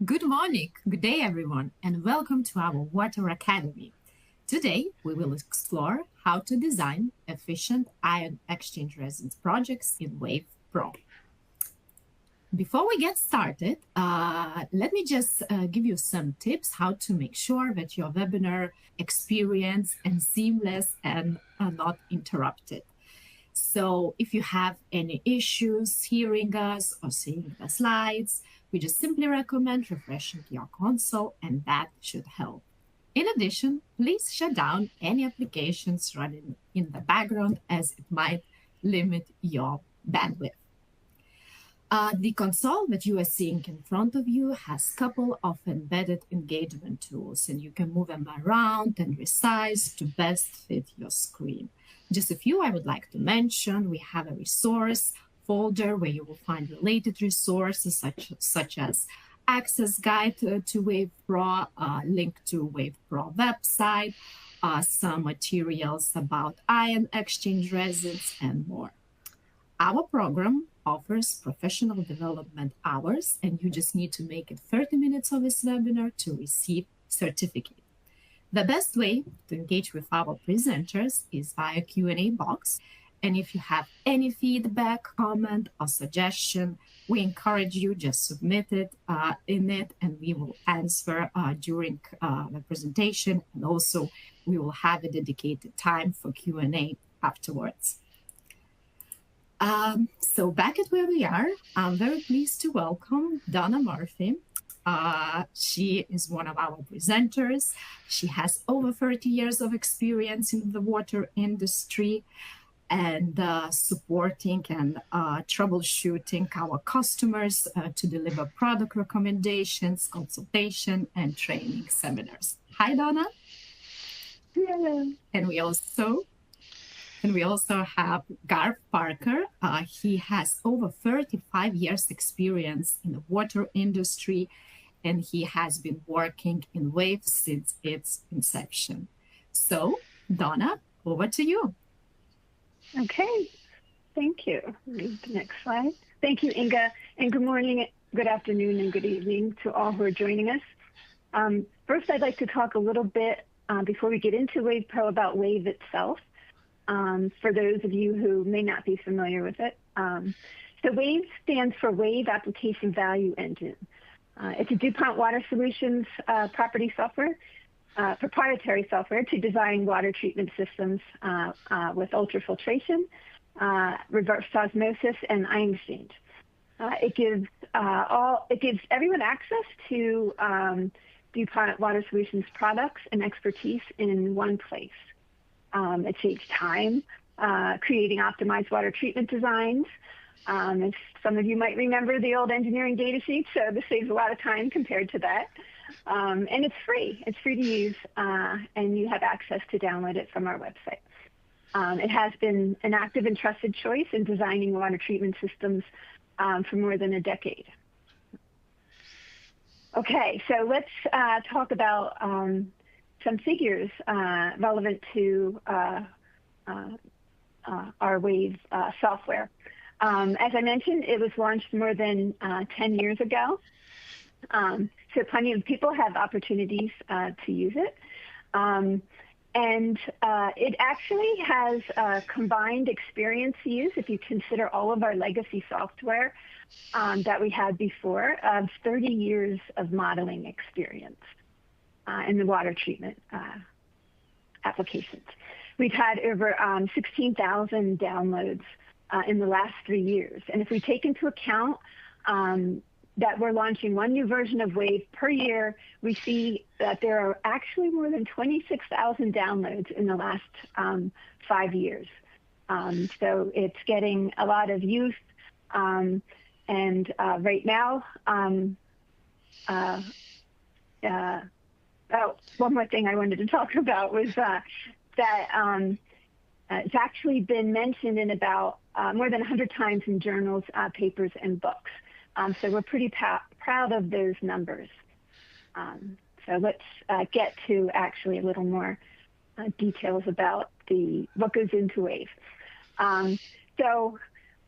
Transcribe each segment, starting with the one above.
Good morning, good day, everyone, and welcome to our Water Academy. Today, we will explore how to design efficient ion exchange resins projects in Wave Pro. Before we get started, let me just give you some tips how to make sure that your webinar experience and seamless and are not interrupted. So if you have any issues hearing us or seeing the slides, we just simply recommend refreshing your console and that should help. In addition, please shut down any applications running in the background as it might limit your bandwidth. The console that you are seeing in front of you has a couple of embedded engagement tools, and you can move them around and resize to best fit your screen. Just a few I would like to mention. We have a resource folder where you will find related resources such as access guide to Wave Pro, link to Wave Pro website, some materials about ion exchange resins, and more. Our program offers professional development hours, and you just need to make it 30 minutes of this webinar to receive certificate. The best way to engage with our presenters is via Q&A box. And if you have any feedback, comment, or suggestion, we encourage you just submit it in it, and we will answer during the presentation. And also, we will have a dedicated time for Q&A afterwards. So back at where we are, I'm very pleased to welcome Donna Murphy. She is one of our presenters. She has over 30 years of experience in the water industry and supporting and troubleshooting our customers to deliver product recommendations, consultation, and training seminars. Hi, Donna. Yeah. And we also have Garth Parker. He has over 35 years experience in the water industry, and he has been working in Wave since its inception. So, Donna, over to you. Okay, thank you. Move to the next slide. Thank you, Inga, and good morning, good afternoon, and good evening to all who are joining us. First, I'd like to talk a little bit before we get into Wave Pro about Wave itself, for those of you who may not be familiar with it. So Wave stands for Wave Application Value Engine. It's a DuPont Water Solutions proprietary software to design water treatment systems with ultrafiltration, reverse osmosis, and ion exchange. It gives everyone access to DuPont Water Solutions products and expertise in one place. It saves time creating optimized water treatment designs. As some of you might remember the old engineering data sheets, so this saves a lot of time compared to that. And it's free. It's free to use, and you have access to download it from our website. It has been an active and trusted choice in designing water treatment systems for more than a decade. Okay, so let's talk about some figures relevant to our Wave software. As I mentioned, it was launched more than 10 years ago. So plenty of people have opportunities to use it. And it actually has combined experience use, if you consider all of our legacy software that we had before, of 30 years of modeling experience in the water treatment applications. We've had over 16,000 downloads in the last 3 years. And if we take into account that we're launching one new version of Wave per year, we see that there are actually more than 26,000 downloads in the last 5 years. So it's getting a lot of use. And right now, one more thing I wanted to talk about was that it's actually been mentioned in about more than 100 times in journals, papers, and books. So we're pretty proud of those numbers. So let's get to actually a little more details about what goes into Wave.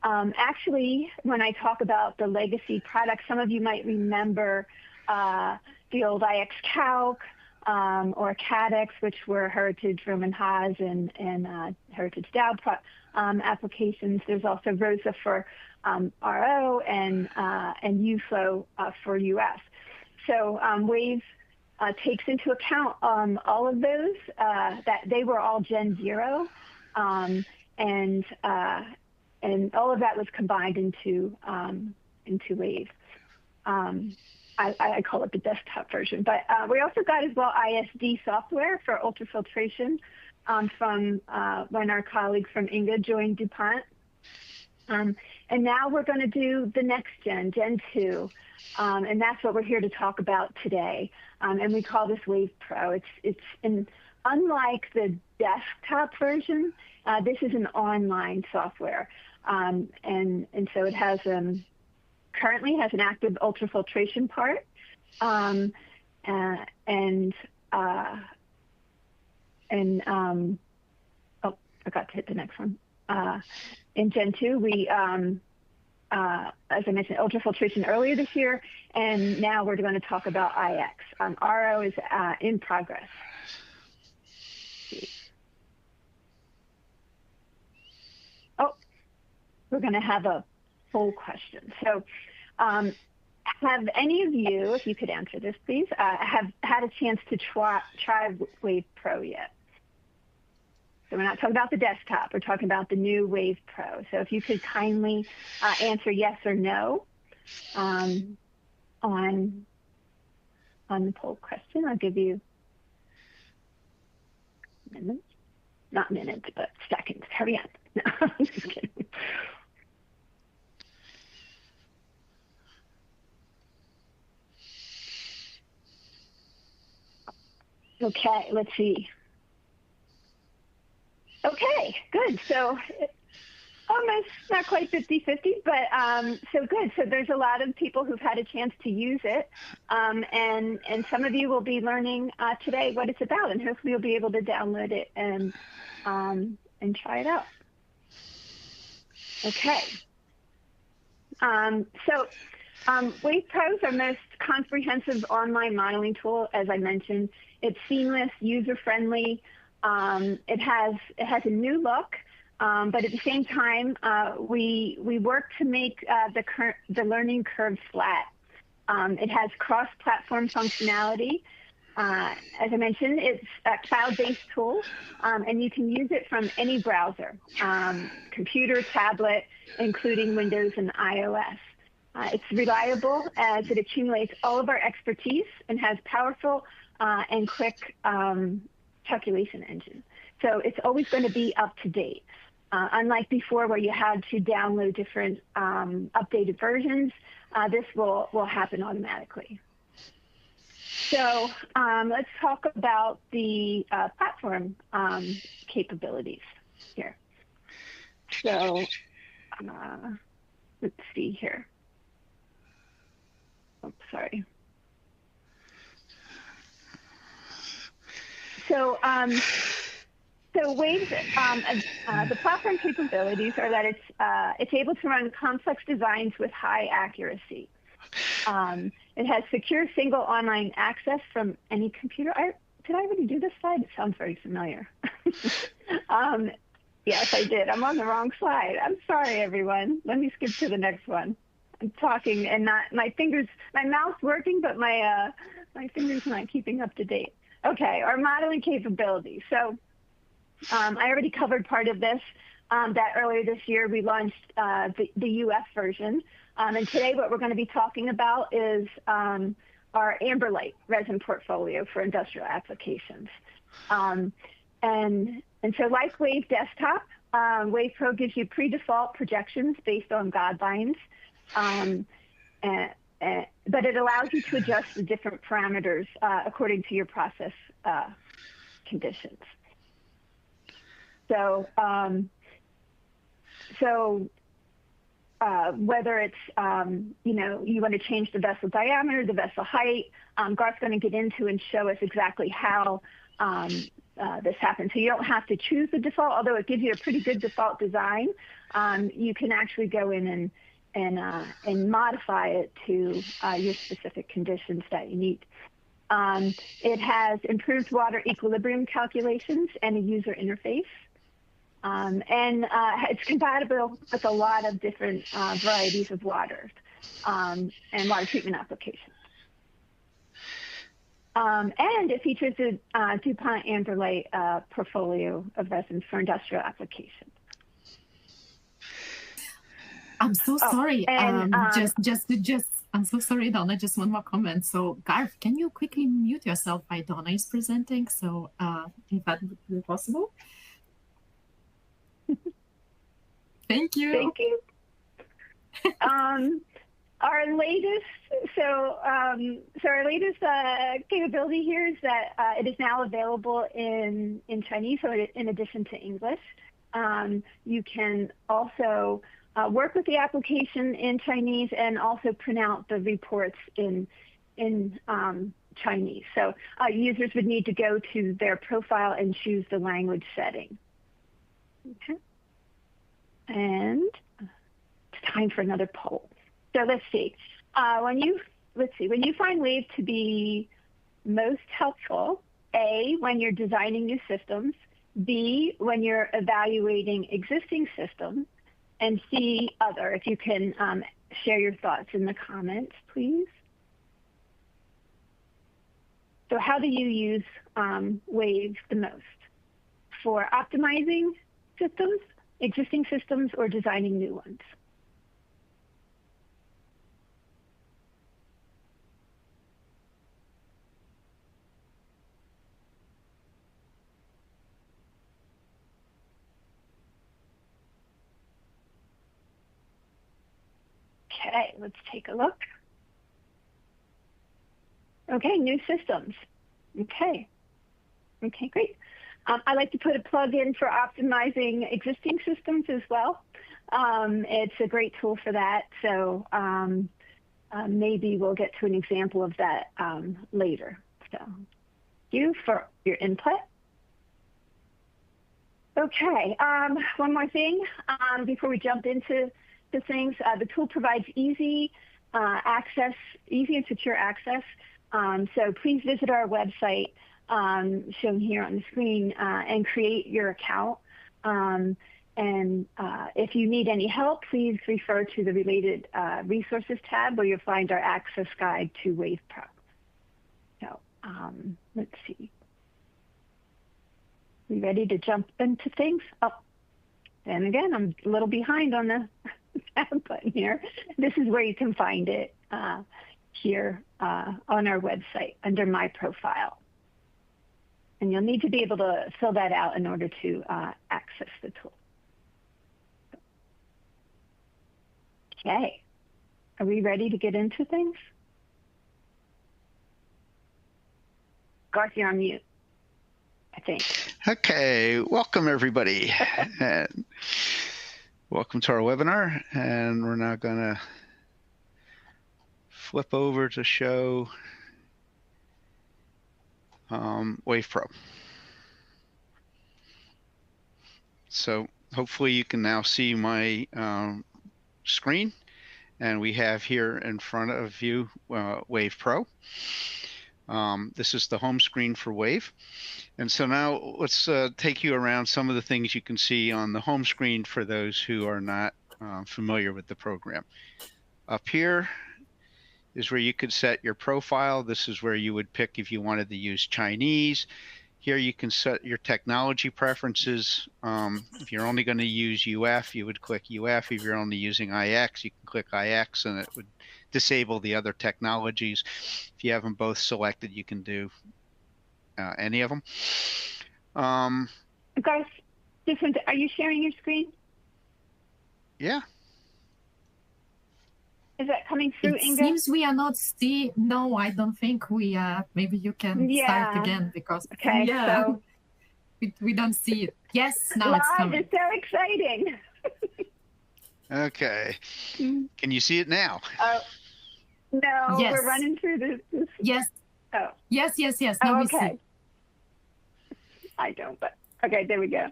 Actually, when I talk about the legacy products, some of you might remember the old IX Calc, or CADX, which were Heritage Roman Haas and Heritage Dow applications. There's also ROSA for RO and UFlow for US. So Wave takes into account all of those, that they were all Gen 0, and all of that was combined into Wave. I call it the desktop version, but we also got as well ISD software for ultrafiltration from when our colleague from Inga joined DuPont. And now we're going to do the next gen, Gen 2, and that's what we're here to talk about today. And we call this Wave Pro. Unlike the desktop version, this is an online software, and so it has currently has an active ultrafiltration part, oh, I forgot to hit the next one. In Gen 2, we, as I mentioned, ultrafiltration earlier this year, and now we're going to talk about IX. RO is in progress. Oh, we're going to have a poll question. So have any of you, if you could answer this, please, have had a chance to try Wave Pro yet? So we're not talking about the desktop. We're talking about the new Wave Pro. So if you could kindly answer yes or no on the poll question. I'll give you minutes. Not minutes, but seconds. Hurry up. No, I'm just kidding. Okay, let's see. Okay, good. So almost not quite 50-50, but so good. So there's a lot of people who've had a chance to use it, and some of you will be learning today what it's about, and hopefully you'll be able to download it and try it out. Okay. Wave Pro is our most comprehensive online modeling tool, as I mentioned. It's seamless, user-friendly. It has a new look, but at the same time, we work to make the learning curve flat. It has cross-platform functionality. As I mentioned, it's a cloud-based tool, and you can use it from any browser, computer, tablet, including Windows and iOS. It's reliable as it accumulates all of our expertise and has powerful and quick calculation engine. So it's always going to be up to date. Unlike before where you had to download different updated versions, this will happen automatically. So let's talk about the platform capabilities here. So let's see here. Oh, sorry. So Wave's the platform capabilities are that it's able to run complex designs with high accuracy. It has secure single online access from any computer. Did I already do this slide? It sounds very familiar. Yes, I did. I'm on the wrong slide. I'm sorry, everyone. Let me skip to the next one. I'm talking and not my mouth's working, but my fingers not keeping up to date. Okay, our modeling capabilities. So I already covered part of this, that earlier this year we launched the UF version. And today what we're going to be talking about is our Amberlight resin portfolio for industrial applications. And so like Wave Desktop, Wave Pro gives you pre-default projections based on guidelines. But it allows you to adjust the different parameters according to your process conditions. So, whether it's, you want to change the vessel diameter, the vessel height, Garth's going to get into and show us exactly how this happens. So you don't have to choose the default, although it gives you a pretty good default design. You can actually go in and modify it to your specific conditions that you need. It has improved water equilibrium calculations and a user interface. And it's compatible with a lot of different varieties of waters and water treatment applications. And it features a DuPont Amberlite portfolio of resins for industrial applications. I'm so sorry. And, I'm so sorry, Donna. Just one more comment. So, Garth, can you quickly mute yourself while Donna is presenting? So, if that would be possible. Thank you. Thank you. Our latest capability here is that it is now available in Chinese, so in addition to English. You can also work with the application in Chinese and also print out the reports in Chinese. So users would need to go to their profile and choose the language setting. Okay. And it's time for another poll. So let's see. When you find Wave to be most helpful, A, when you're designing new systems, B, when you're evaluating existing systems, and C, other. If you can share your thoughts in the comments, please. So how do you use Wave the most? For optimizing systems, existing systems, or designing new ones? Okay, let's take a look. Okay, new systems. Okay, great. I like to put a plug in for optimizing existing systems as well. It's a great tool for that. So maybe we'll get to an example of that later. So thank you for your input. Okay, one more thing before we jump into the things. The tool provides easy access, easy and secure access. So please visit our website shown here on the screen and create your account. And if you need any help, please refer to the related resources tab where you'll find our access guide to Wave Pro. So let's see. We ready to jump into things? Oh, and again, I'm a little behind on the tab button here. This is where you can find it here on our website under My Profile. And you'll need to be able to fill that out in order to access the tool. Okay, are we ready to get into things? Garth, you're on mute, I think. Okay, welcome everybody. And welcome to our webinar. And we're now gonna flip over to show Wave Pro. So hopefully you can now see my screen, and we have here in front of you Wave Pro. This is the home screen for Wave. And so now let's take you around some of the things you can see on the home screen for those who are not familiar with the program. Up here is where you could set your profile. This is where you would pick if you wanted to use Chinese. Here you can set your technology preferences. If you're only going to use UF, you would click UF. If you're only using IX, you can click IX, and it would disable the other technologies. If you have them both selected, you can do any of them. Guys, are you sharing your screen? Yeah. Is that coming through, It Inga? seems we are not seeing. No, I don't think we are. Maybe you can start again because so we don't see it. Yes, now it's coming. It's so exciting. Okay. Can you see it now? No, Yes. we're running through this. Yes. Oh. Yes. Now Oh, we see. okay. I don't, but okay, there we go.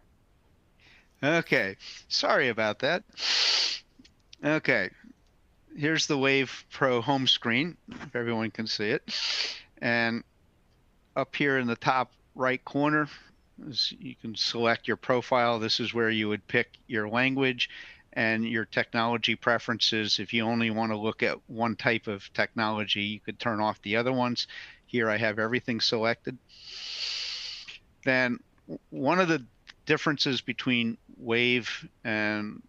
Okay. Sorry about that. Okay. here's the Wave Pro home screen, if everyone can see it. And up here in the top right corner, you can select your profile. This is where you would pick your language and your technology preferences. If you only want to look at one type of technology, you could turn off the other ones. Here I have everything selected. Then one of the differences between Wave and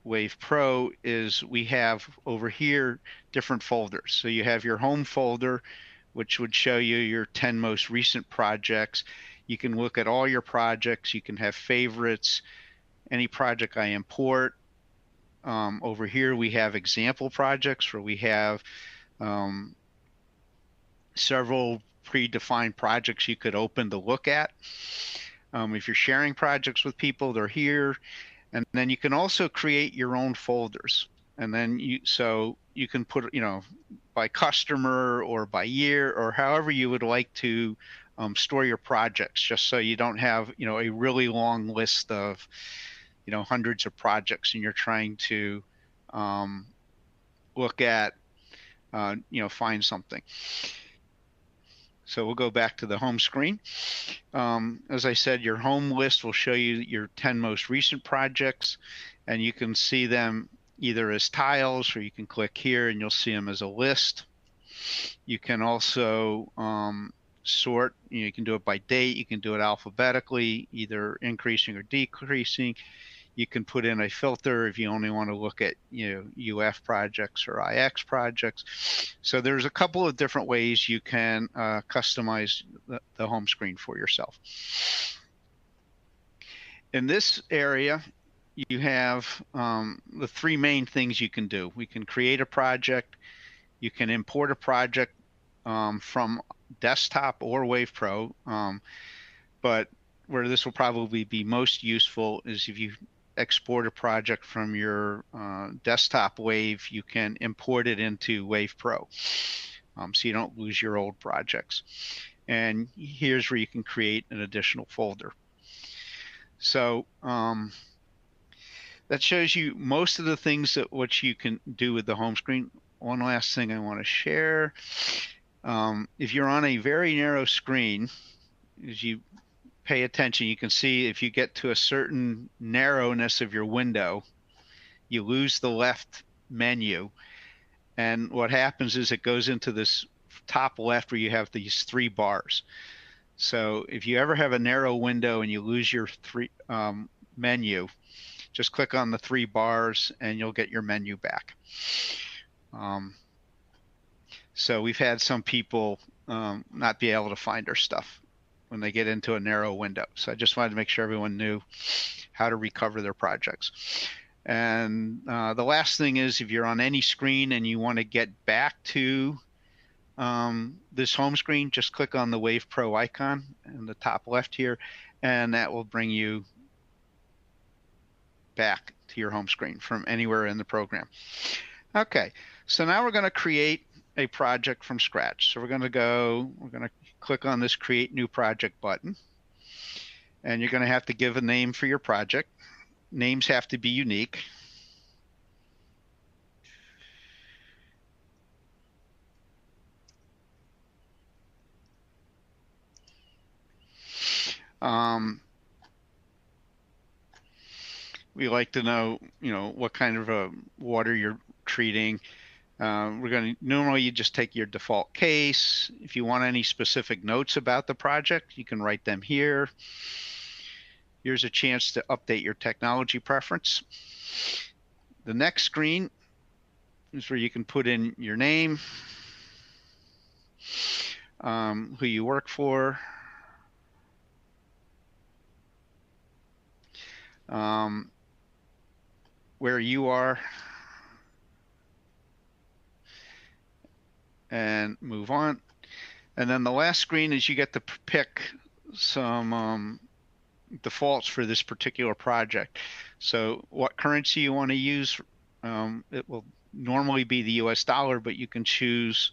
Wave Pro is we have over here different folders. So you have your home folder, which would show you your 10 most recent projects. You can look at all your projects. You can have favorites, any project I import. Over here we have example projects where we have several predefined projects you could open to look at. If you're sharing projects with people, they're here. And then you can also create your own folders. And then you can put, by customer or by year or however you would like to store your projects, just so you don't have, a really long list of, hundreds of projects and you're trying to look at, find something. So we'll go back to the home screen. As I said, your home list will show you your 10 most recent projects, and you can see them either as tiles, or you can click here and you'll see them as a list. You can also sort, you can do it by date, you can do it alphabetically, either increasing or decreasing. You can put in a filter if you only want to look at UF projects or IX projects. So there's a couple of different ways you can customize the home screen for yourself. In this area, you have the three main things you can do. We can create a project, you can import a project from desktop or Wave Pro, but where this will probably be most useful is if you export a project from your desktop Wave, you can import it into Wave Pro, so you don't lose your old projects. And here's where you can create an additional folder. So that shows you most of the things that what you can do with the home screen. One last thing I want to share. If you're on a very narrow screen, as you pay attention, you can see if you get to a certain narrowness of your window, you lose the left menu. And what happens is it goes into this top left where you have these three bars. So if you ever have a narrow window and you lose your menu, just click on the three bars and you'll get your menu back. So we've had some people not be able to find their stuff when they get into a narrow window. So I just wanted to make sure everyone knew how to recover their projects. And the last thing is, if you're on any screen and you want to get back to this home screen, just click on the Wave Pro icon in the top left here, and that will bring you back to your home screen from anywhere in the program. Okay, so now we're going to create a project from scratch. So we're going to click on this Create New Project button, and you're going to have to give a name for your project. Names have to be unique. We like to know, what kind of water you're treating. We're going to normally you just take your default case. If you want any specific notes about the project, you can write them here. Here's a chance to update your technology preference. The next screen is where you can put in your name, who you work for, where you are, and move on. And then the last screen is you get to pick some defaults for this particular project. So what currency you want to use, it will normally be the US dollar, but you can choose,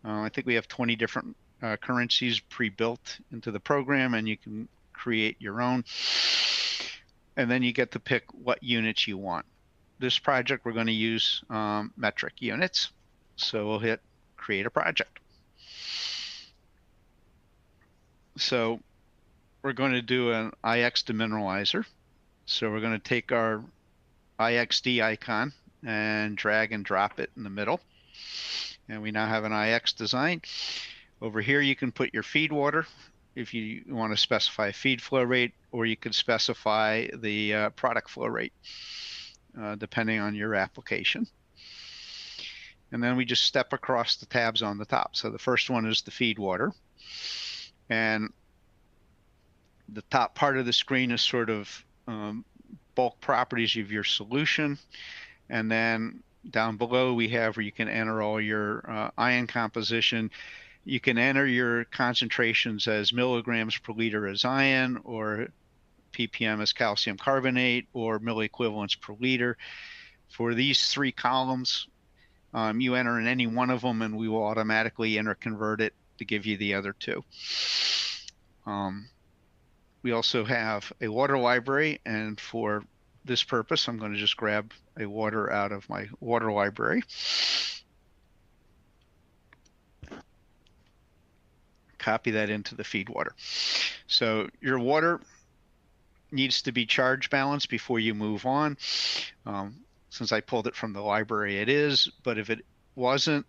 I think we have 20 different currencies pre-built into the program, and you can create your own. And then you get to pick what units you want. this project, we're going to use metric units. So we'll hit create a project. So we're going to do an IX demineralizer. So we're going to take our IXD icon and drag and drop it in the middle. And we now have an IX design. Over here, you can put your feed water if you want to specify a feed flow rate, or you can specify the product flow rate, depending on your application. And then we just step across the tabs on the top. So the first one is the feed water. And the top part of the screen is sort of bulk properties of your solution. And then down below we have where you can enter all your ion composition. You can enter your concentrations as milligrams per liter as ion, or ppm as calcium carbonate, or milliequivalents per liter. For these three columns, you enter in any one of them and we will automatically interconvert it to give you the other two. We also have a water library, and for this purpose, I'm going to just grab a water out of my water library. Copy that into the feed water. So your water needs to be charge balanced before you move on. Since I pulled it from the library, it is, but if it wasn't,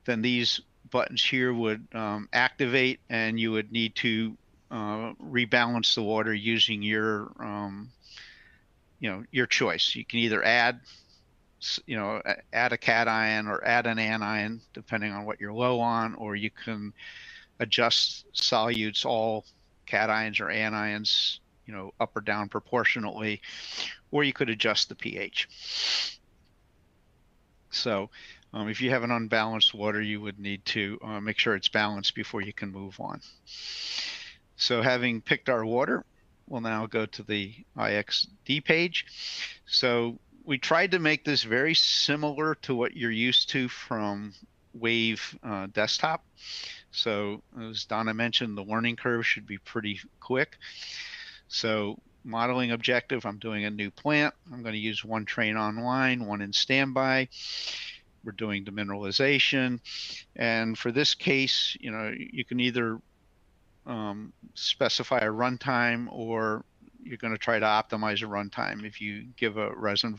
then these buttons here would activate, and you would need to rebalance the water using your your choice. You can either add add a cation or add an anion depending on what you're low on, or you can adjust solutes, all cations or anions, up or down proportionately, or you could adjust the pH. So if you have an unbalanced water, you would need to make sure it's balanced before you can move on. So having picked our water, we'll now go to the IXD page. So we tried to make this very similar to what you're used to from Wave desktop. So as Donna mentioned, the learning curve should be pretty quick. So modeling objective, I'm doing a new plant. I'm going to use one train online, one in standby. We're doing demineralization. And for this case, you can either specify a runtime, or you're going to try to optimize a runtime if you give a resin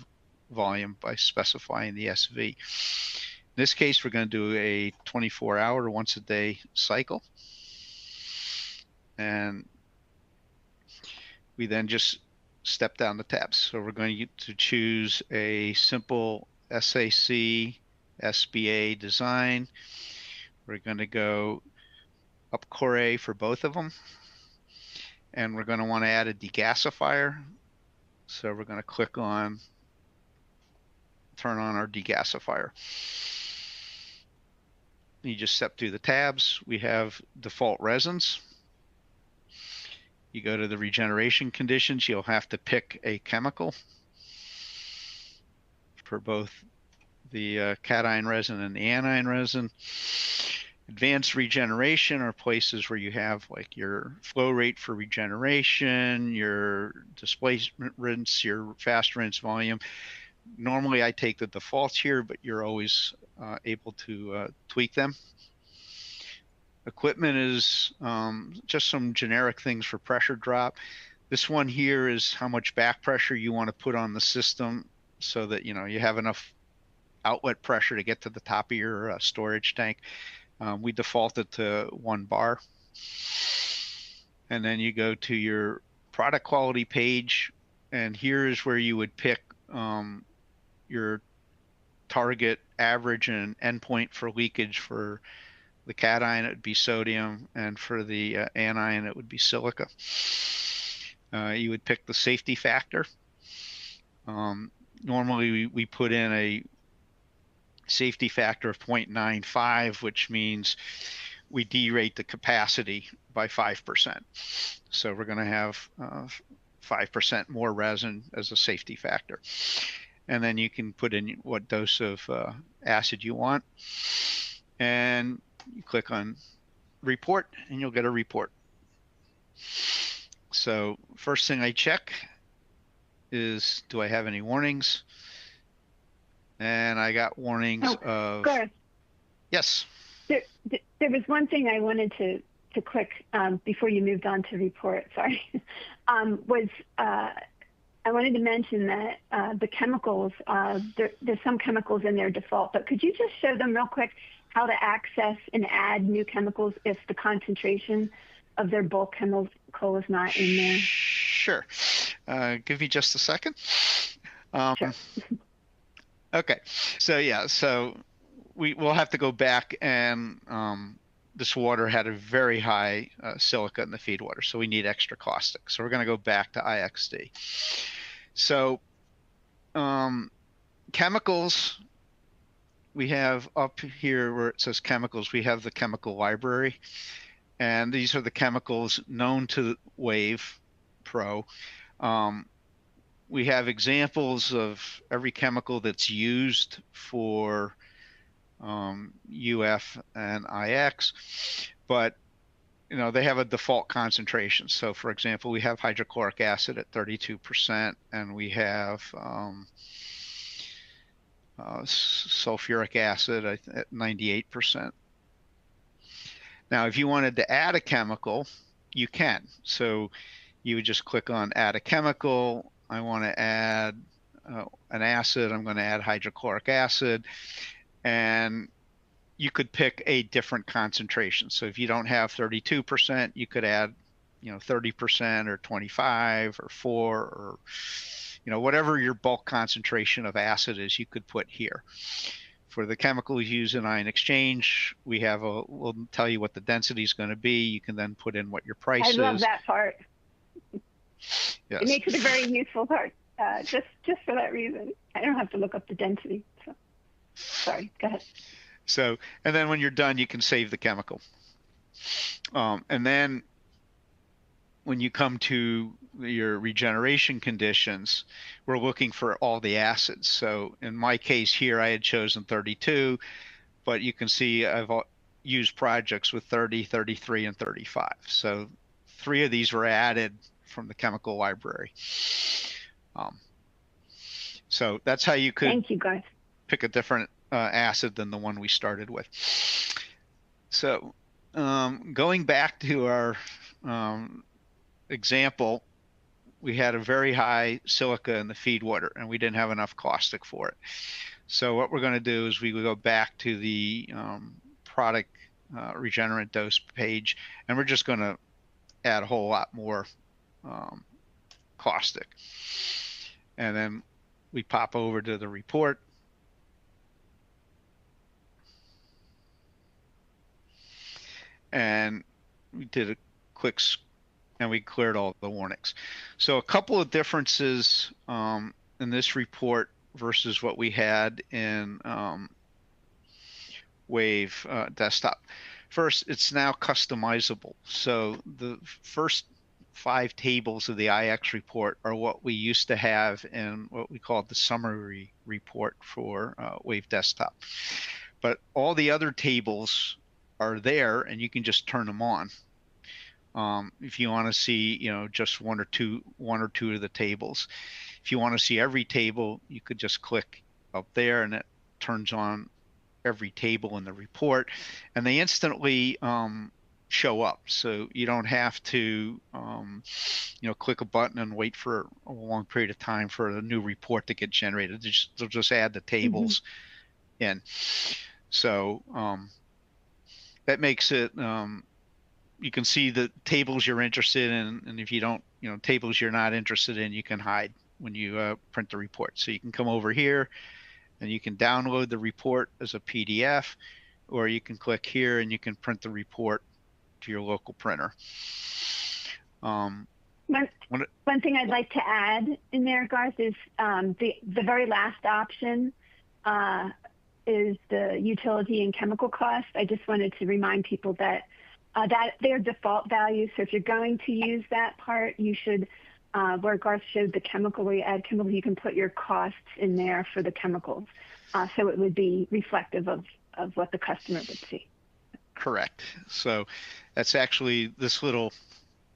volume by specifying the SV. In this case, we're going to do a 24-hour, once-a-day cycle. And we then just step down the tabs. So we're going to choose a simple SAC SBA design. We're going to go up Core for both of them. And we're going to want to add a degasifier. So we're going to click on turn on our degasifier. You just step through the tabs. We have default resins. You go to the regeneration conditions. You'll have to pick a chemical for both the cation resin and the anion resin. Advanced regeneration are places where you have like your flow rate for regeneration, your displacement rinse, your fast rinse volume. Normally I take the defaults here, but you're always able to tweak them. Equipment is just some generic things for pressure drop. This one here is how much back pressure you want to put on the system so that you have enough outlet pressure to get to the top of your storage tank. We defaulted to 1 bar. And then you go to your product quality page, and here is where you would pick your target average and endpoint for leakage. For the cation, it would be sodium, and for the anion, it would be silica. You would pick the safety factor. Normally, we put in a safety factor of 0.95, which means we derate the capacity by 5%. So we're going to have 5% more resin as a safety factor. And then you can put in what dose of acid you want. And you click on report, and you'll get a report. So first thing I check is, do I have any warnings? And I got warnings Oh, of, Garth, yes. there was one thing I wanted to click before you moved on to report. Sorry, was I wanted to mention that the chemicals, there's some chemicals in their default, but could you just show them real quick how to access and add new chemicals if the concentration of their bulk chemical is not in there? Sure. Give me just a second. Sure. Okay. So yeah, so we'll have to go back, and this water had a very high silica in the feed water, so we need extra caustic. So we're going to go back to IXD. So chemicals, we have up here where it says chemicals, we have the chemical library. And these are the chemicals known to Wave Pro. We have examples of every chemical that's used for UF and IX, but they have a default concentration. So for example, we have hydrochloric acid at 32%, and we have sulfuric acid at 98%. Now, if you wanted to add a chemical, you can. So you would just click on add a chemical. I want to add an acid. I'm going to add hydrochloric acid. And you could pick a different concentration. So if you don't have 32%, you could add 30% or 25 or 4 or whatever your bulk concentration of acid is, you could put here. For the chemicals used in ion exchange, we'll tell you what the density is going to be. You can then put in what your price is. I love that part. Yes. It makes it a very useful part, just for that reason. I don't have to look up the density. So, sorry, go ahead. So, and then when you're done, you can save the chemical. And then when you come to your regeneration conditions, we're looking for all the acids. So in my case here, I had chosen 32, but you can see I've used projects with 30, 33, and 35. So 3 of these were added from the chemical library. So that's how you could Thank you, guys. Pick a different acid than the one we started with. So going back to our example, we had a very high silica in the feed water, and we didn't have enough caustic for it. So what we're going to do is we will go back to the product regenerant dose page, and we're just going to add a whole lot more caustic. And then we pop over to the report. And we did a quick, and we cleared all the warnings. So a couple of differences in this report versus what we had in Wave Desktop. First, it's now customizable. So the first 5 tables of the IX report are what we used to have in what we call the summary report for Wave Desktop. But all the other tables are there, and you can just turn them on. If you want to see, just one or two of the tables. If you want to see every table, you could just click up there, and it turns on every table in the report, and they instantly show up. So you don't have to, click a button and wait for a long period of time for a new report to get generated. They'll just add the tables in. So that makes it, you can see the tables you're interested in, and if you don't, tables you're not interested in, you can hide when you print the report. So you can come over here and you can download the report as a PDF, or you can click here and you can print the report to your local printer. One thing I'd like to add in there, Garth, is the very last option is the utility and chemical cost. I just wanted to remind people that their default value. So if you're going to use that part, you should, where Garth showed the chemical, where you add chemical, you can put your costs in there for the chemicals. So it would be reflective of what the customer would see. Correct. So that's actually this little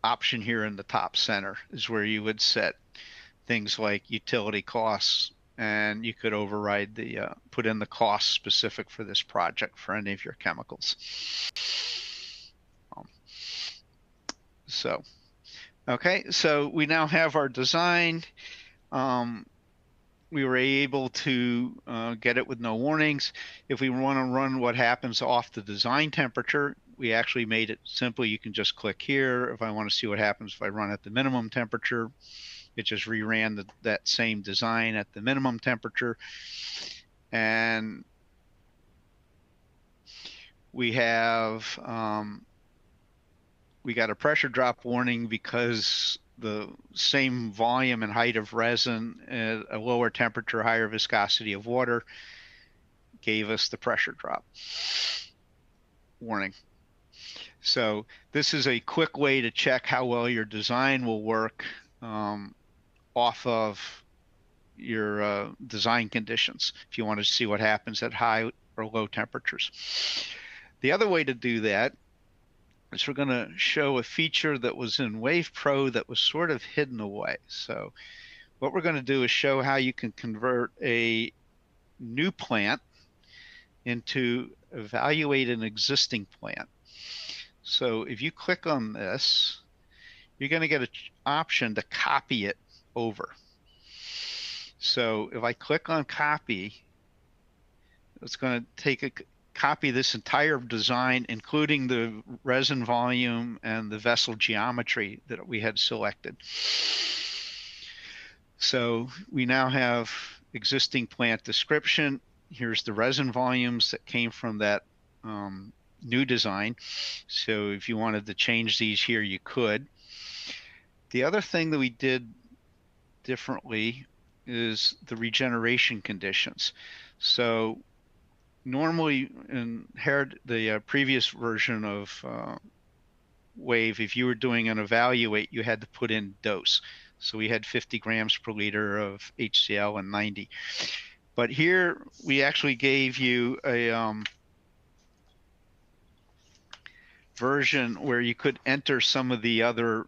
option here in the top center is where you would set things like utility costs and you could override the put in the cost specific for this project for any of your chemicals. So, okay, so we now have our design. We were able to get it with no warnings. If we want to run what happens off the design temperature, we actually made it simple. You can just click here. If I want to see what happens if I run at the minimum temperature, it just reran that same design at the minimum temperature. And we have, we got a pressure drop warning because the same volume and height of resin at a lower temperature, higher viscosity of water gave us the pressure drop warning. So this is a quick way to check how well your design will work off of your design conditions if you want to see what happens at high or low temperatures. The other way to do that is we're going to show a feature that was in Wave Pro that was sort of hidden away. So what we're going to do is show how you can convert a new plant into evaluate an existing plant. So if you click on this, you're going to get an option to copy it over. So if I click on copy, it's going to copy this entire design, including the resin volume and the vessel geometry that we had selected. So we now have existing plant description. Here's the resin volumes that came from that new design. So if you wanted to change these here, you could. The other thing that we did differently is the regeneration conditions. So normally in the previous version of Wave, if you were doing an evaluate, you had to put in dose. So we had 50 grams per liter of HCl and 90. But here we actually gave you a version where you could enter some of the other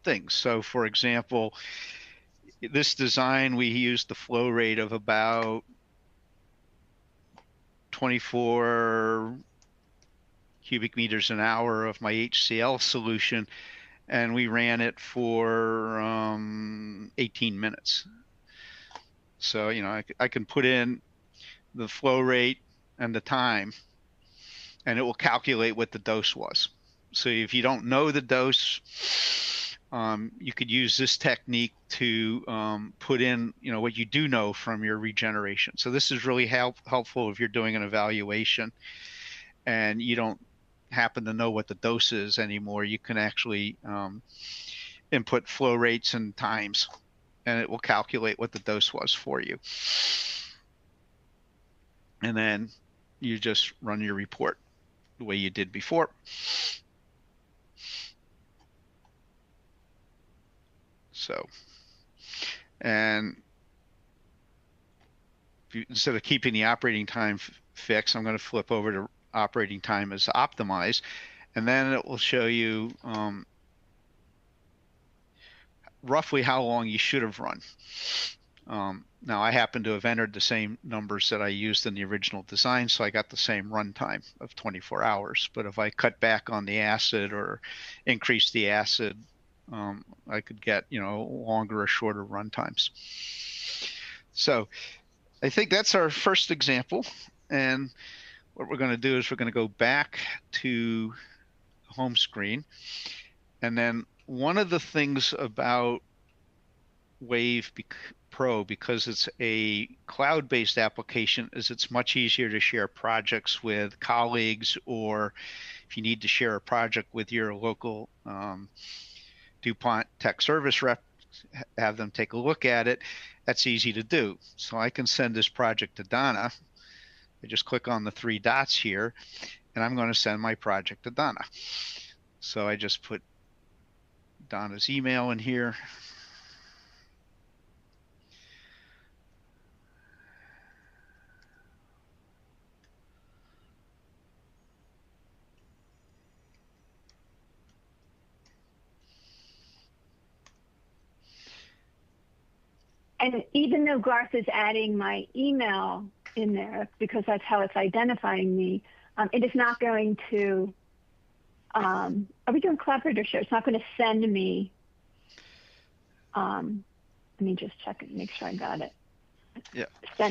things. So for example, this design, we used the flow rate of about 24 cubic meters an hour of my HCl solution, and we ran it for 18 minutes. So, you know, I can put in the flow rate and the time, and it will calculate what the dose was. So if you don't know the dose, you could use this technique to put in, you know, what you do know from your regeneration. So this is really helpful if you're doing an evaluation and you don't happen to know what the dose is anymore. You can actually input flow rates and times, and it will calculate what the dose was for you. And then you just run your report the way you did before. So, and instead of keeping the operating time fixed, I'm going to flip over to operating time as optimized, and then it will show you roughly how long you should have run. Now I happen to have entered the same numbers that I used in the original design, so I got the same run time of 24 hours. But if I cut back on the acid or increase the acid, I could get, you know, longer or shorter run times. So I think that's our first example. And what we're going to do is we're going to go back to the home screen. And then one of the things about Wave Pro, because it's a cloud-based application, is it's much easier to share projects with colleagues, or if you need to share a project with your local DuPont tech service rep, have them take a look at it. That's easy to do. So I can send this project to Donna. I just click on the three dots here, and I'm going to send my project to Donna. So I just put Donna's email in here. And even though Garth is adding my email in there, because that's how it's identifying me, it is not going to, are we doing collaborator share? It's not going to send me, let me just check it, make sure I got it. Yeah.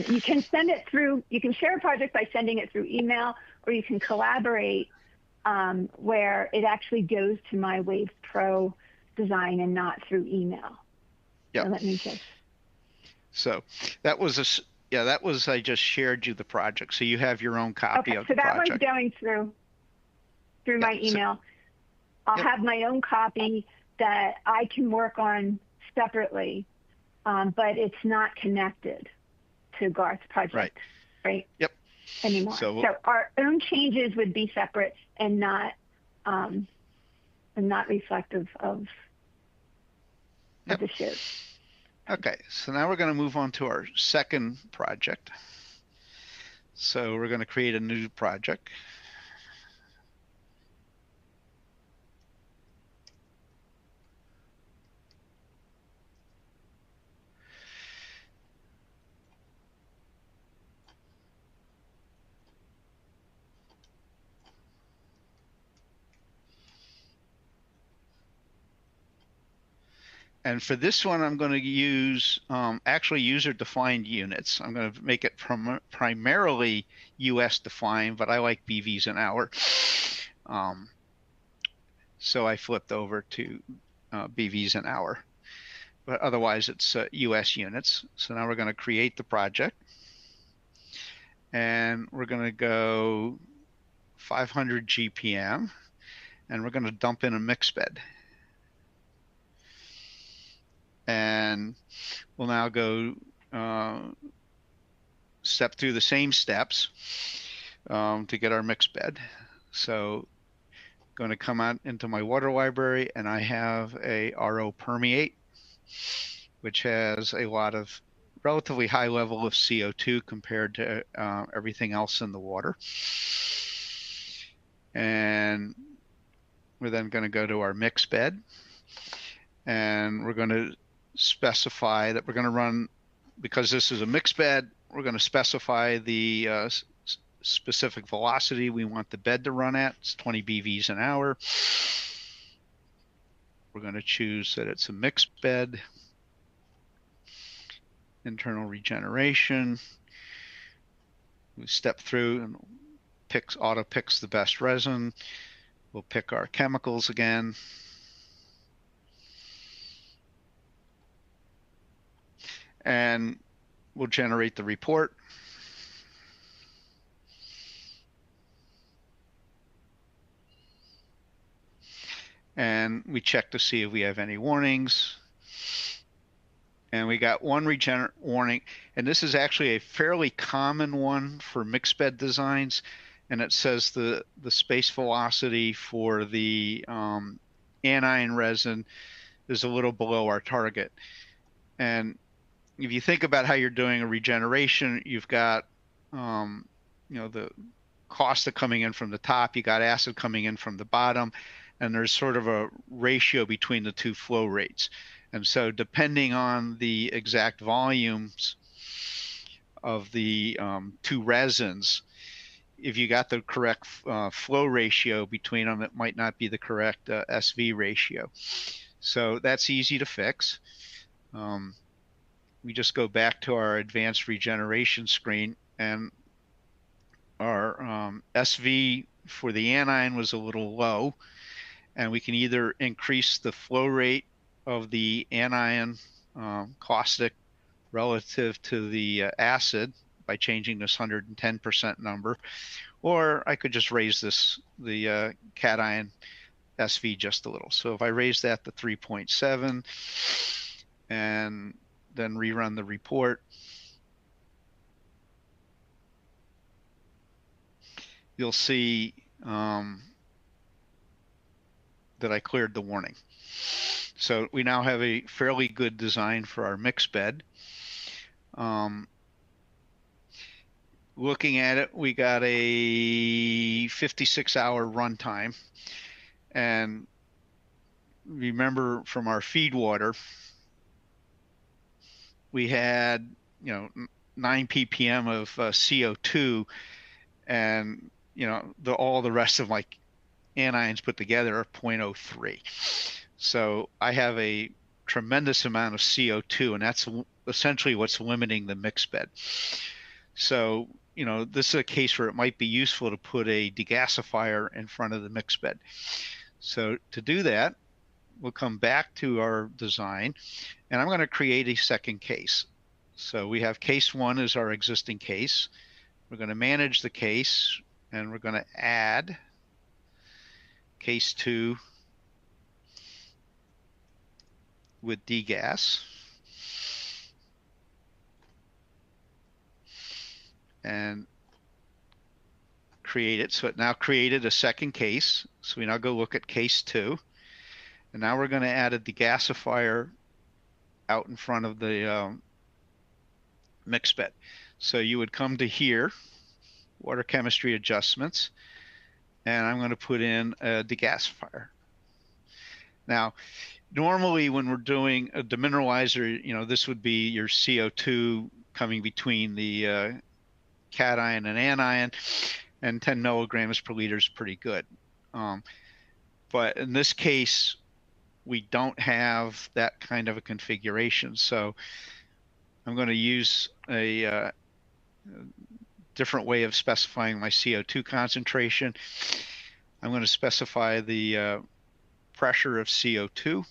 You can send it through, you can share a project by sending it through email, or you can collaborate where it actually goes to my Wave Pro design and not through email. Yeah. So let me just. So that was I just shared you the project. So you have your own copy of the project. So that one's going through my email. I'll have my own copy that I can work on separately, but it's not connected to Garth's project, right? Yep. Anymore. So our own changes would be separate and not reflective of the shared. Okay, so now we're going to move on to our second project. So we're going to create a new project. And for this one, I'm going to use actually user-defined units. I'm going to make it primarily US defined, but I like BVs an hour. So I flipped over to BVs an hour. But otherwise, it's US units. So now we're going to create the project. And we're going to go 500 GPM. And we're going to dump in a mix bed. And we'll now go step through the same steps to get our mix bed. So I'm going to come out into my water library, and I have a RO permeate, which has a lot of relatively high level of CO2 compared to everything else in the water. And we're then going to go to our mix bed, and we're going to specify that we're going to run, because this is a mixed bed, we're going to specify the specific velocity we want the bed to run at. It's 20 BVs an hour. We're going to choose that it's a mixed bed. Internal regeneration. We step through and auto picks the best resin. We'll pick our chemicals again. And we'll generate the report. And we check to see if we have any warnings. And we got one regenerate warning. And this is actually a fairly common one for mixed bed designs. And it says the space velocity for the anion resin is a little below our target. And if you think about how you're doing a regeneration, you've got, the caustic coming in from the top, you got acid coming in from the bottom, and there's sort of a ratio between the two flow rates. And so depending on the exact volumes of the two resins, if you got the correct flow ratio between them, it might not be the correct SV ratio. So that's easy to fix. We just go back to our advanced regeneration screen, and our SV for the anion was a little low, and we can either increase the flow rate of the anion caustic relative to the acid by changing this 110% number, or I could just raise the cation SV just a little. So if I raise that to 3.7 and then rerun the report, you'll see that I cleared the warning. So we now have a fairly good design for our mix bed. Looking at it, we got a 56-hour runtime. And remember from our feed water, we had, 9 ppm of CO2, and all the rest of my anions put together are 0.03. So I have a tremendous amount of CO2, and that's essentially what's limiting the mix bed. So, this is a case where it might be useful to put a degasifier in front of the mix bed. So to do that, we'll come back to our design, and I'm going to create a second case. So we have case 1 is our existing case. We're going to manage the case, and we're going to add case 2 with degas. And create it. So it now created a second case. So we now go look at case 2. And now we're going to add a degasifier out in front of the mix bed. So you would come to here, water chemistry adjustments, and I'm going to put in a degasifier. Now, normally when we're doing a demineralizer, this would be your CO2 coming between the cation and anion, and 10 milligrams per liter is pretty good. But in this case, we don't have that kind of a configuration. So I'm going to use a different way of specifying my CO2 concentration. I'm going to specify the pressure of CO2,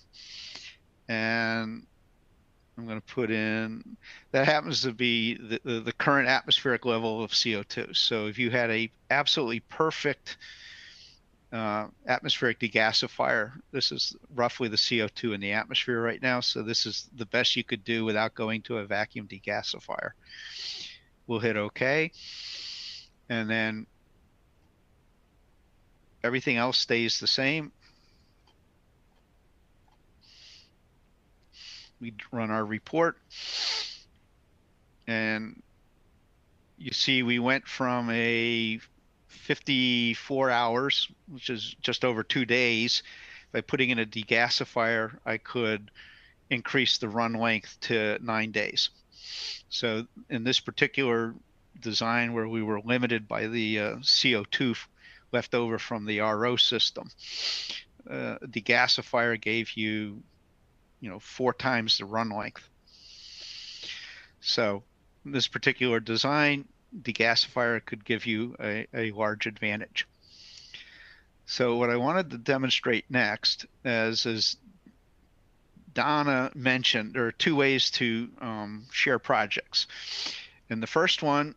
and I'm going to put in, that happens to be the current atmospheric level of CO2. So if you had a absolutely perfect atmospheric degasifier, this is roughly the CO2 in the atmosphere right now. So this is the best you could do without going to a vacuum degasifier. We'll hit OK. And then everything else stays the same. We run our report, and you see we went from a 54 hours, which is just over 2 days. By putting in a degasifier, I could increase the run length to 9 days. So in this particular design, where we were limited by the CO2 left over from the RO system, degasifier gave you 4 times the run length. So in this particular design, degasifier could give you a large advantage. So what I wanted to demonstrate next, as Donna mentioned, there are 2 ways to share projects. And the first one,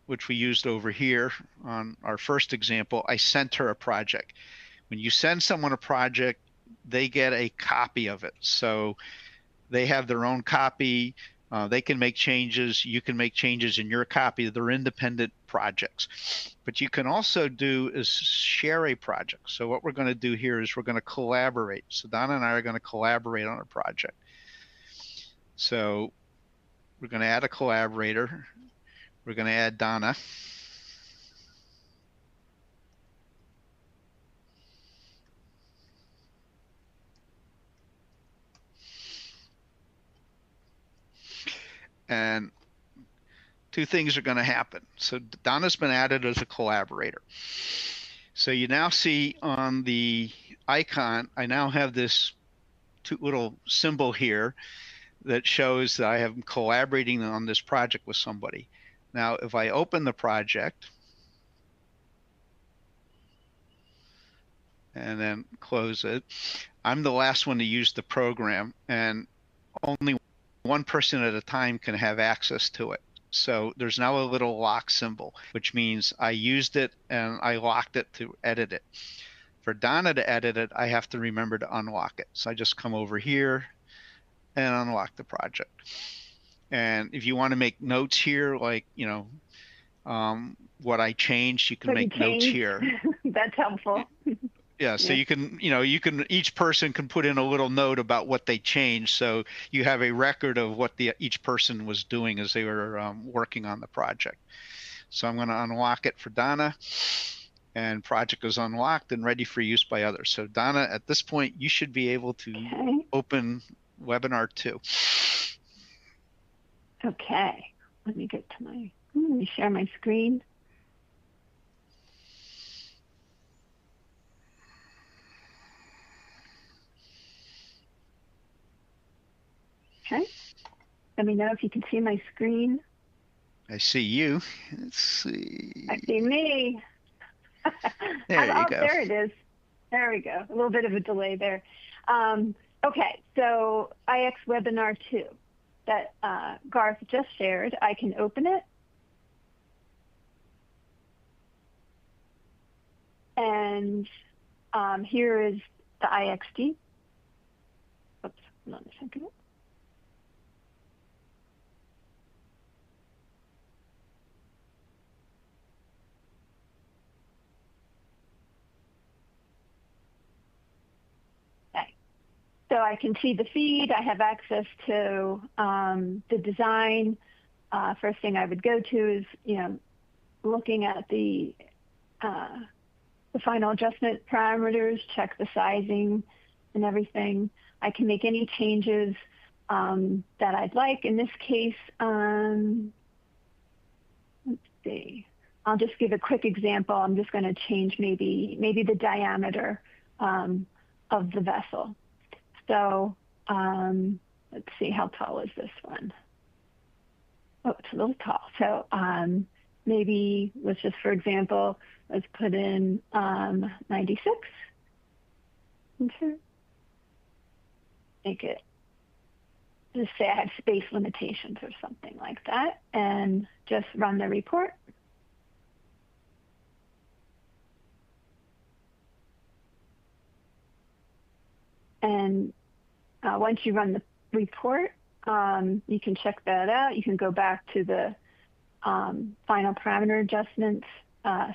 which we used over here on our first example, I sent her a project. When you send someone a project, they get a copy of it. So they have their own copy. They can make changes. You can make changes in your copy. They're independent projects. But you can also do is share a project. So what we're going to do here is we're going to collaborate. So Donna and I are going to collaborate on a project. So we're going to add a collaborator. We're going to add Donna. And 2 things are going to happen. So Donna's been added as a collaborator. So you now see on the icon, I now have this little symbol here that shows that I am collaborating on this project with somebody. Now, if I open the project and then close it, I'm the last one to use the program, and only one person at a time can have access to it. So there's now a little lock symbol, which means I used it and I locked it to edit it. For Donna to edit it, I have to remember to unlock it. So I just come over here and unlock the project. And if you want to make notes here, like, what I changed, you can make notes here. That's helpful. Yeah, so you can, each person can put in a little note about what they changed, so you have a record of what each person was doing as they were working on the project. So I'm going to unlock it for Donna, and project is unlocked and ready for use by others. So Donna, at this point, you should be able to open webinar 2. Okay, let me get to my, let me share my screen. Okay, let me know if you can see my screen. I see you. Let's see. I see me. There you Oh, go. there it is. There we go. A little bit of a delay there. Okay, so IX Webinar 2 that Garth just shared, I can open it. And here is the IXD. Oops, hold on a second. Okay. So I can see the feed. I have access to the design. First thing I would go to is, looking at the final adjustment parameters, check the sizing and everything. I can make any changes that I'd like. In this case, let's see. I'll just give a quick example. I'm just going to change maybe the diameter of the vessel. So let's see, how tall is this one? Oh, it's a little tall. So maybe let's just, for example, let's put in 96. Enter. Make it, just say I have space limitations or something like that, and just run the report. And once you run the report, you can check that out. You can go back to the final parameter adjustments,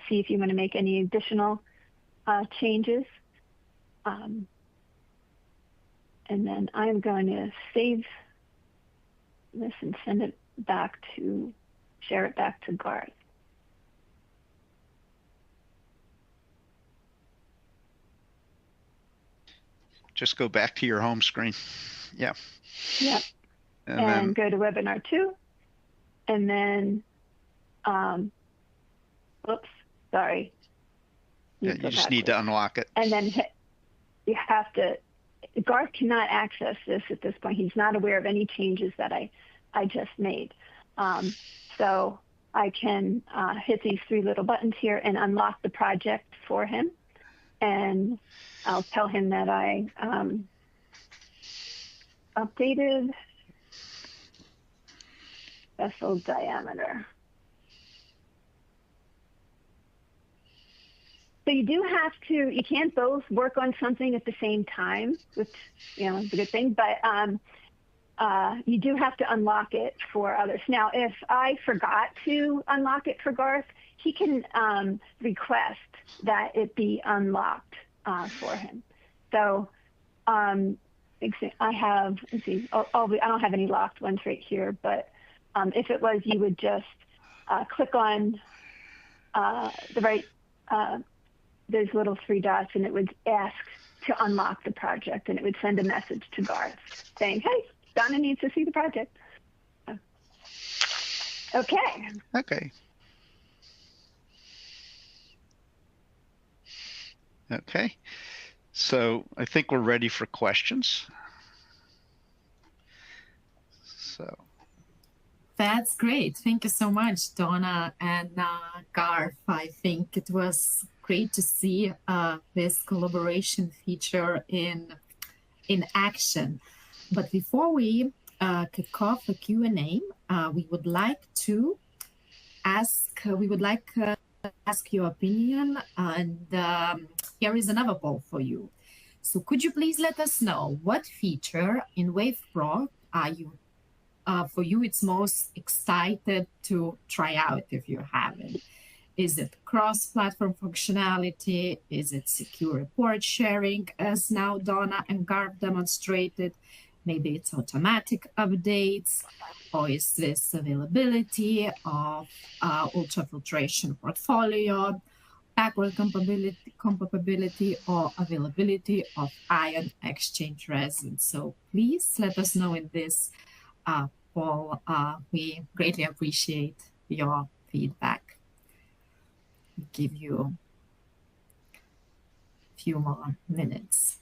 see if you want to make any additional changes. And then I'm going to save this and send it back to, share it back to Garth. Just go back to your home screen. Yeah. Yep. And And then go to webinar 2. And then, oops, sorry. you just need to unlock it. And then you have to, Garth cannot access this at this point. He's not aware of any changes that I just made. So I can hit these 3 little buttons here and unlock the project for him. And I'll tell him that I updated vessel diameter. So you do have to, you can't both work on something at the same time, which, is a good thing, but you do have to unlock it for others. Now, if I forgot to unlock it for Garth, he can request that it be unlocked for him. So I have, let's see, I don't have any locked ones right here, but if it was, you would just click on the right, those little 3 dots, and it would ask to unlock the project, and it would send a message to Garth saying, hey, Donna needs to see the project. Okay. Okay. Okay. So I think we're ready for questions. So. That's great. Thank you so much, Donna and Garth. I think it was great to see this collaboration feature in action. But before we kick off the Q&A, we would like to ask your opinion, and here is another poll for you. So could you please let us know what feature in Wave Pro are you for you it's most excited to try out if you haven't? Is it cross-platform functionality? Is it secure report sharing, as now Donna and Garth demonstrated? Maybe it's automatic updates, or is this availability of ultrafiltration portfolio, backward compatibility, or availability of ion exchange resin? So please let us know in this Paul. We greatly appreciate your feedback. We'll give you a few more minutes.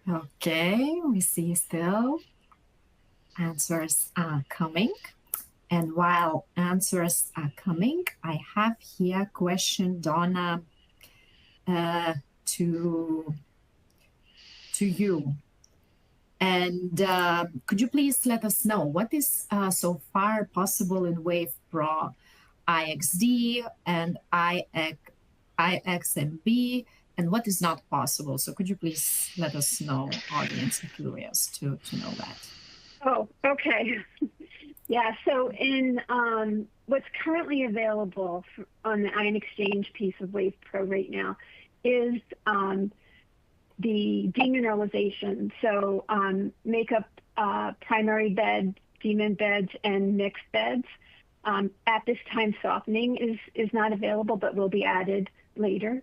Okay, we see still answers are coming. And while answers are coming, I have here a question, Donna, to you. And could you please let us know what is so far possible in Wave Pro IXD and IXMB, and what is not possible? So could you please let us know, audience, are curious to know that. Oh, okay. Yeah, so in what's currently available on the Ion Exchange piece of Wave Pro right now is the demineralization. So makeup primary bed, demon beds, and mixed beds. At this time, softening is not available, but will be added later.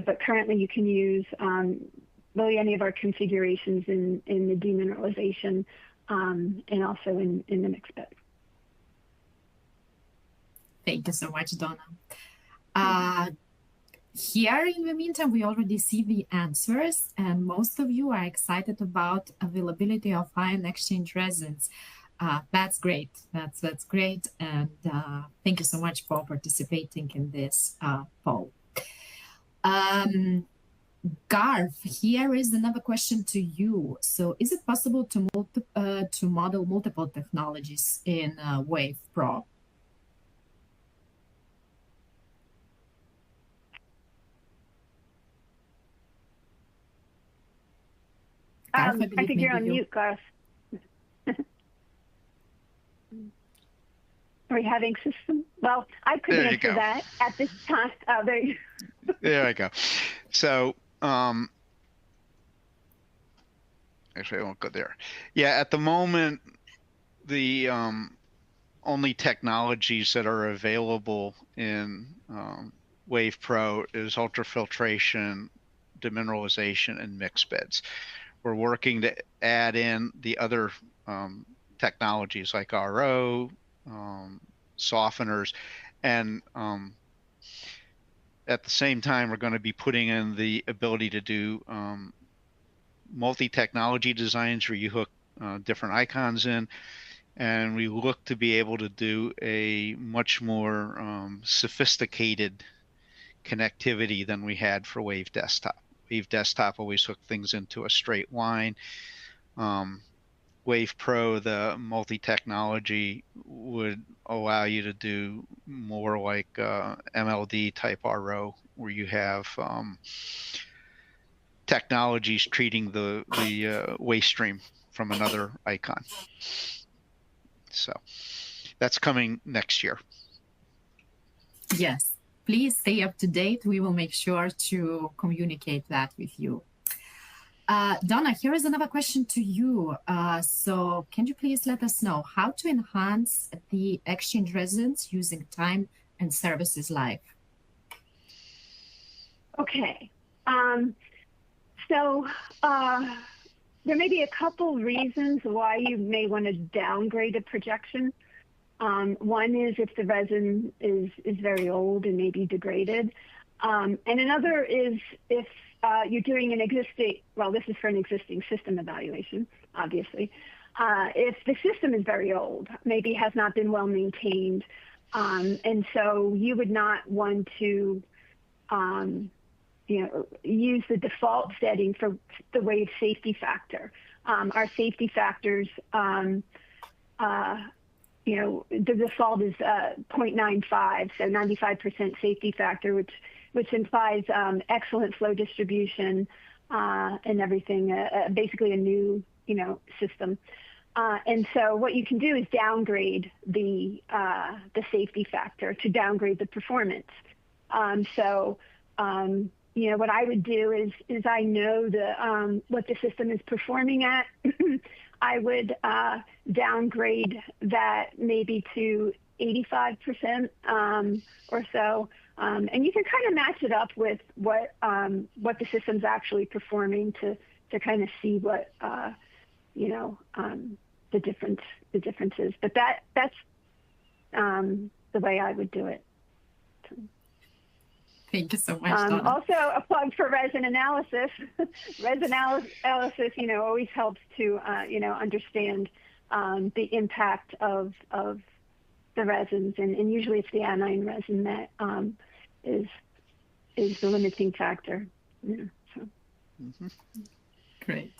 But currently you can use really any of our configurations in the demineralization and also in the mixed bed. Thank you so much, Donna. Here, in the meantime, we already see the answers, and most of you are excited about availability of ion exchange resins. That's great. That's great, and thank you so much for participating in this poll. Garth, here is another question to you. So, is it possible to model multiple technologies in Wave Pro? I think you're on mute, Garth. Are we having system? Well, I couldn't answer that at this time. Oh, there you go. There I go. So, actually, I won't go there. Yeah, at the moment, the only technologies that are available in Wave Pro is ultrafiltration, demineralization, and mixed beds. We're working to add in the other technologies like RO, softeners, and at the same time, we're going to be putting in the ability to do multi-technology designs where you hook different icons in, and we look to be able to do a much more sophisticated connectivity than we had for Wave Desktop. Wave Desktop always hooked things into a straight line. Wave Pro, the multi-technology, would allow you to do more like MLD type RO, where you have technologies treating the waste stream from another icon. So that's coming next year. Yes, please stay up to date. We will make sure to communicate that with you. Donna, here is another question to you. So can you please let us know how to enhance the exchange resins using time and services life? Okay. So there may be a couple reasons why you may want to downgrade a projection. One is if the resin is very old and maybe degraded. And another is if you're doing an existing, well, this is for an existing system evaluation, obviously. If the system is very old, maybe has not been well maintained, and so you would not want to use the default setting for the Wave safety factor. Our safety factors, the default is 0.95, so 95% safety factor, which implies excellent flow distribution and everything, basically a new, system. And so what you can do is downgrade the safety factor to downgrade the performance. So what I would do is I know what the system is performing at. I would downgrade that maybe to 85% or so, and you can kind of match it up with what the system's actually performing to kind of see what the difference is. But that's the way I would do it. Thank you so much, Donna. Also, a plug for resin analysis. Resin analysis, always helps to, understand the impact of the resins, and usually it's the anion resin that is the limiting factor. Great.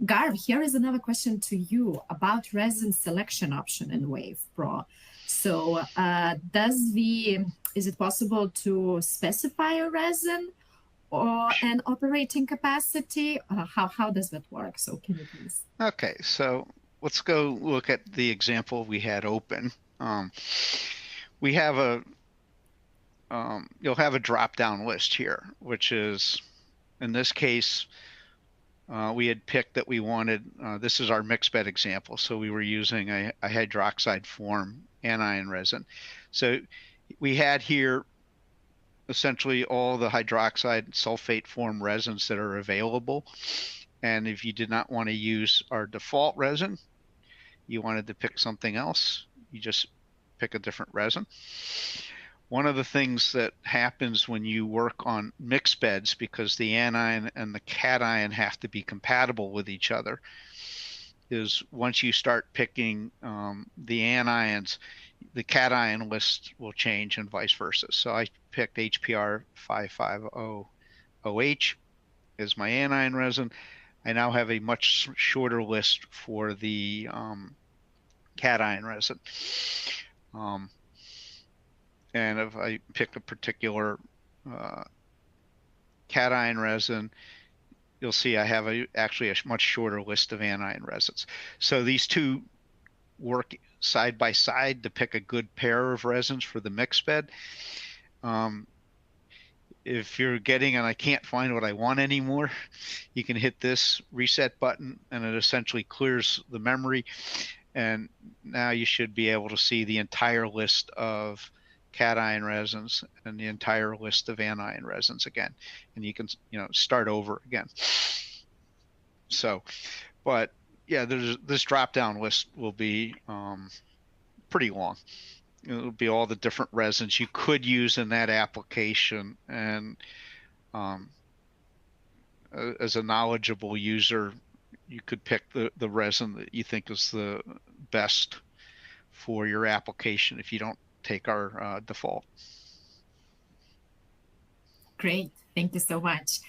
Garb, here is another question to you about resin selection option in Wave Pro. So is it possible to specify a resin or an operating capacity? How does that work? So can you please? Okay, so let's go look at the example we had open. We have you'll have a drop-down list here, which is, in this case, we had picked that we wanted, this is our mixed bed example. So we were using a hydroxide form anion resin. So we had here essentially all the hydroxide sulfate form resins that are available. And if you did not want to use our default resin, you wanted to pick something else, you just pick a different resin. One of the things that happens when you work on mixed beds, because the anion and the cation have to be compatible with each other, is once you start picking the anions, the cation list will change and vice versa. So I picked HPR 550OH as my anion resin. I now have a much shorter list for the cation resin. And if I pick a particular cation resin, you'll see I have actually a much shorter list of anion resins. So these two work side by side to pick a good pair of resins for the mixed bed. If you're getting and I can't find what I want anymore, you can hit this reset button and it essentially clears the memory. And now you should be able to see the entire list of cation resins and the entire list of anion resins again, and you can start over again. So, but yeah, this drop down list will be pretty long. It'll be all the different resins you could use in that application, and as a knowledgeable user, you could pick the resin that you think is the best for your application if you don't take our default. Great, thank you so much.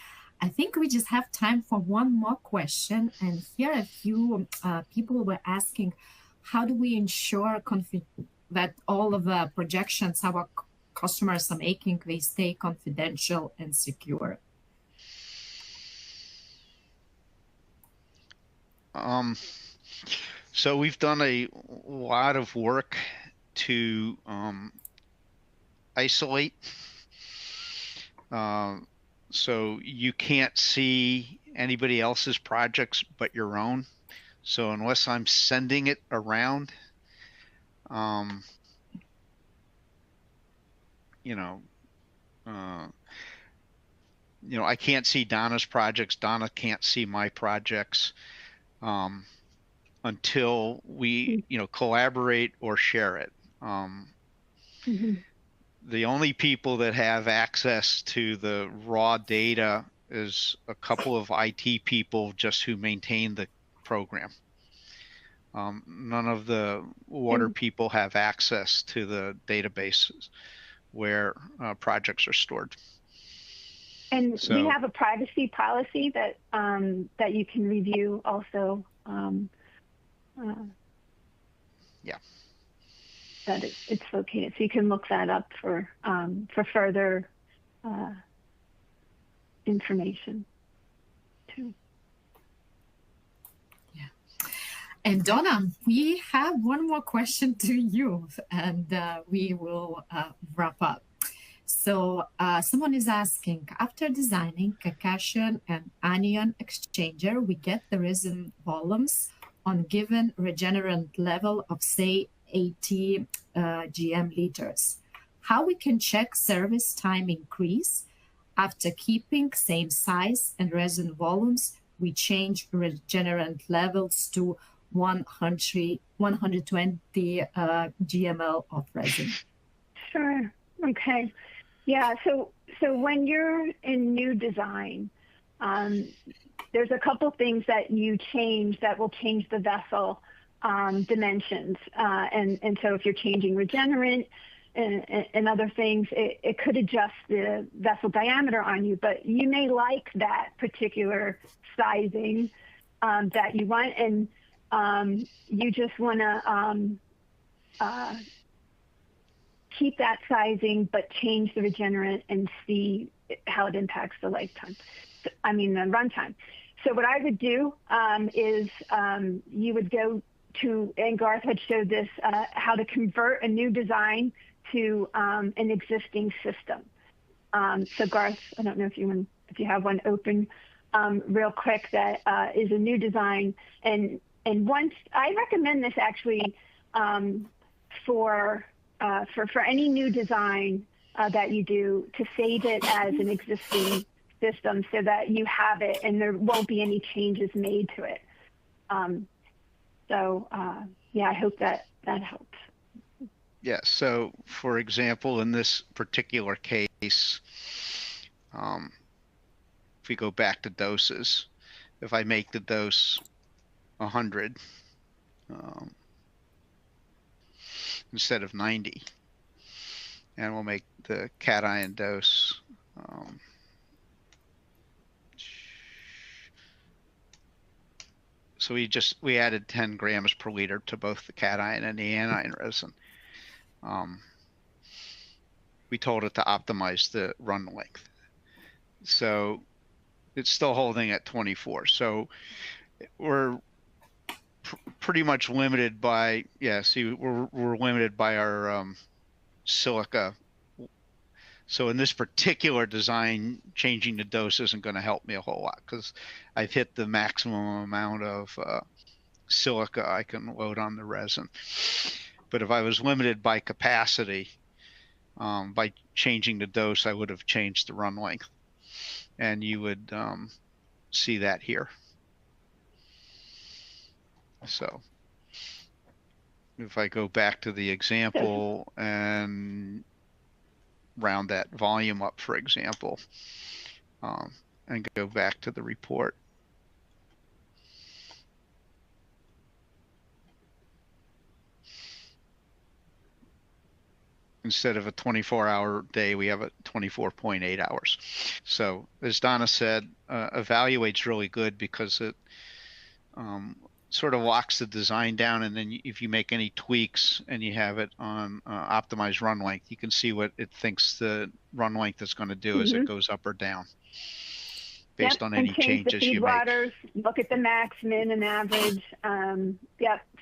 I think we just have time for one more question, and here a few people were asking, how do we ensure that all of the projections our customers are making, they stay confidential and secure? So we've done a lot of work to isolate, so you can't see anybody else's projects but your own. So unless I'm sending it around, I can't see Donna's projects. Donna can't see my projects until we collaborate or share it. The only people that have access to the raw data is a couple of IT people just who maintain the program. None of the water people have access to the databases where projects are stored. And we have a privacy policy that that you can review also. Yeah. That it's located, so you can look that up for further information too. Yeah. And Donna, we have one more question to you, and we will wrap up. So someone is asking, after designing a cation and anion exchanger, we get the resin volumes on given regenerant level of, say, 80 GM liters. How we can check service time increase after keeping same size and resin volumes, we change regenerant levels to 120 GML of resin. Sure. Okay. Yeah. So when you're in new design, there's a couple things that you change that will change the vessel dimensions. And so if you're changing regenerant and other things, it could adjust the vessel diameter on you, but you may like that particular sizing that you want, and you just want to keep that sizing, but change the regenerant and see how it impacts the lifetime. I mean, the runtime. So what I would do is you would go to, and Garth had showed this, how to convert a new design to an existing system. So Garth, I don't know if you have one open real quick that is a new design. And once, I recommend this actually for any new design that you do, to save it as an existing system so that you have it and there won't be any changes made to it. Yeah, I hope that helps. Yeah, so for example, in this particular case, if we go back to doses, if I make the dose 100 instead of 90, and we'll make the cation dose so we added 10 grams per liter to both the cation and the anion resin. We told it to optimize the run length. So it's still holding at 24. So we're pretty much limited by, we're limited by our silica. So in this particular design, changing the dose isn't going to help me a whole lot because I've hit the maximum amount of silica I can load on the resin. But if I was limited by capacity, by changing the dose, I would have changed the run length. And you would see that here. So if I go back to the example and round that volume up, for example, and go back to the report. Instead of a 24-hour day, we have a 24.8 hours. So as Donna said, Evaluate's really good because it sort of locks the design down, and then if you make any tweaks and you have it on optimized run length, you can see what it thinks the run length is going to do as it goes up or down based on any changes you make. Waters, look at the max, min, and average.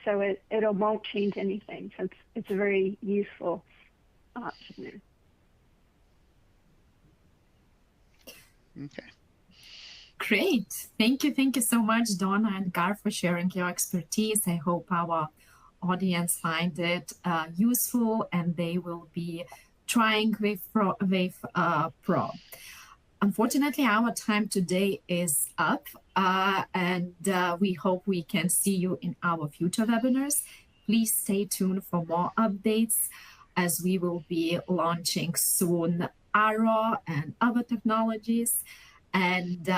So it won't change anything. So it's a very useful option there. Okay. Great. Thank you so much, Donna and Garth, for sharing your expertise. I hope our audience find it useful and they will be trying Wave Pro. Unfortunately, our time today is up, and we hope we can see you in our future webinars. Please stay tuned for more updates, as we will be launching soon Arrow and other technologies, and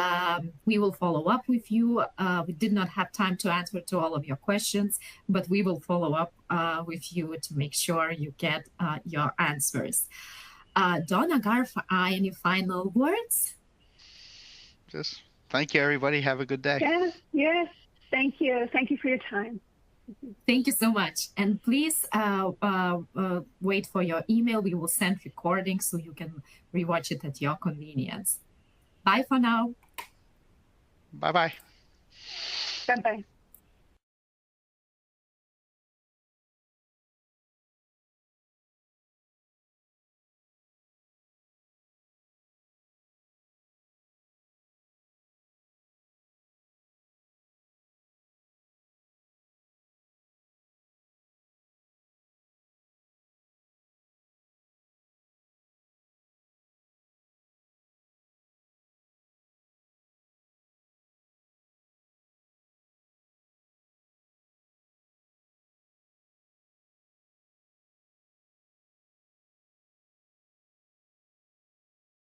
we will follow up with you. We did not have time to answer to all of your questions, but we will follow up with you to make sure you get your answers. Donna, Garth, any final words? Just thank you, everybody. Have a good day. Yes. Thank you. Thank you for your time. Thank you so much. And please wait for your email. We will send recordings so you can rewatch it at your convenience. Bye for now. Bye-bye. Bye-bye.